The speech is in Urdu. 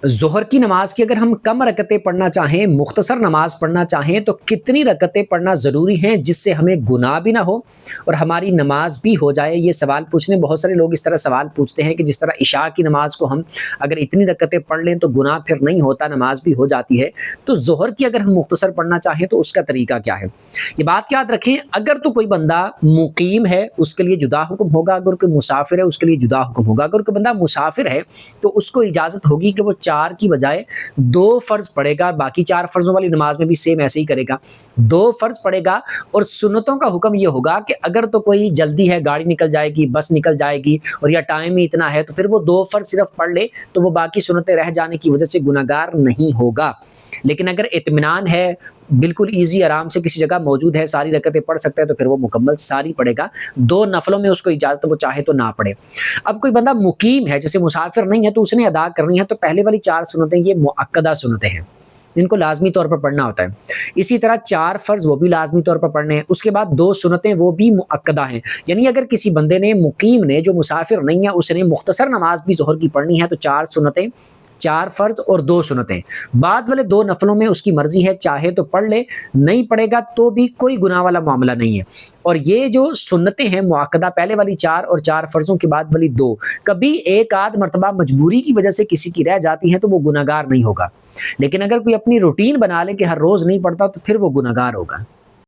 ظہر کی نماز کی اگر ہم کم رکعتیں پڑھنا چاہیں، مختصر نماز پڑھنا چاہیں تو کتنی رکعتیں پڑھنا ضروری ہیں جس سے ہمیں گناہ بھی نہ ہو اور ہماری نماز بھی ہو جائے؟ یہ سوال پوچھنے بہت سارے لوگ اس طرح سوال پوچھتے ہیں کہ جس طرح عشاء کی نماز کو ہم اگر اتنی رکعتیں پڑھ لیں تو گناہ پھر نہیں ہوتا، نماز بھی ہو جاتی ہے، تو ظہر کی اگر ہم مختصر پڑھنا چاہیں تو اس کا طریقہ کیا ہے؟ یہ بات یاد رکھیں، اگر تو کوئی بندہ مقیم ہے اس کے لیے جدا حکم ہوگا، اگر کوئی مسافر ہے اس کے لیے جدا حکم ہوگا۔ اگر کوئی بندہ مسافر ہے تو اس کو اجازت ہوگی کہ وہ 4 کی بجائے 2 فرض پڑھے گا، باقی 4 فرضوں والی نماز میں بھی سیم ایسے ہی کرے گا، 2 فرض پڑھے گا۔ اور سنتوں کا حکم یہ ہوگا کہ اگر تو کوئی جلدی ہے، گاڑی نکل جائے گی، بس نکل جائے گی اور یا ٹائم ہی اتنا ہے، تو پھر وہ 2 فرض صرف پڑھ لے تو وہ باقی سنتیں رہ جانے کی وجہ سے گناہگار نہیں ہوگا۔ لیکن اگر اطمینان ہے، بالکل ایزی آرام سے کسی جگہ موجود ہے، ساری رکعتیں پڑھ سکتا ہے، تو پھر وہ مکمل ساری پڑھے گا۔ 2 نفلوں میں اس کو اجازت، وہ چاہے تو نہ پڑھے۔ اب کوئی بندہ مقیم ہے، جیسے مسافر نہیں ہے، تو اس نے ادا کرنی ہے، تو پہلے والی 4 سنتیں یہ مؤکدہ سنتیں ہیں جن کو لازمی طور پر پڑھنا ہوتا ہے۔ اسی طرح 4 فرض وہ بھی لازمی طور پر پڑھنے ہیں، اس کے بعد 2 سنتیں وہ بھی مؤکدہ ہیں۔ یعنی اگر کسی بندے نے، مقیم نے، جو مسافر نہیں ہے، اس نے مختصر نماز بھی ظہر کی پڑھنی ہے تو 4 سنتیں، 4 فرض اور 2 سنتیں۔ بعد والے 2 نفلوں میں اس کی مرضی ہے، چاہے تو پڑھ لے، نہیں پڑھے گا تو بھی کوئی گناہ والا معاملہ نہیں ہے۔ اور یہ جو سنتیں ہیں مؤکدہ، پہلے والی 4 اور 4 فرضوں کے بعد والی 2، کبھی ایک آدھ مرتبہ مجبوری کی وجہ سے کسی کی رہ جاتی ہیں تو وہ گناہگار نہیں ہوگا، لیکن اگر کوئی اپنی روٹین بنا لے کہ ہر روز نہیں پڑھتا تو پھر وہ گناہگار ہوگا۔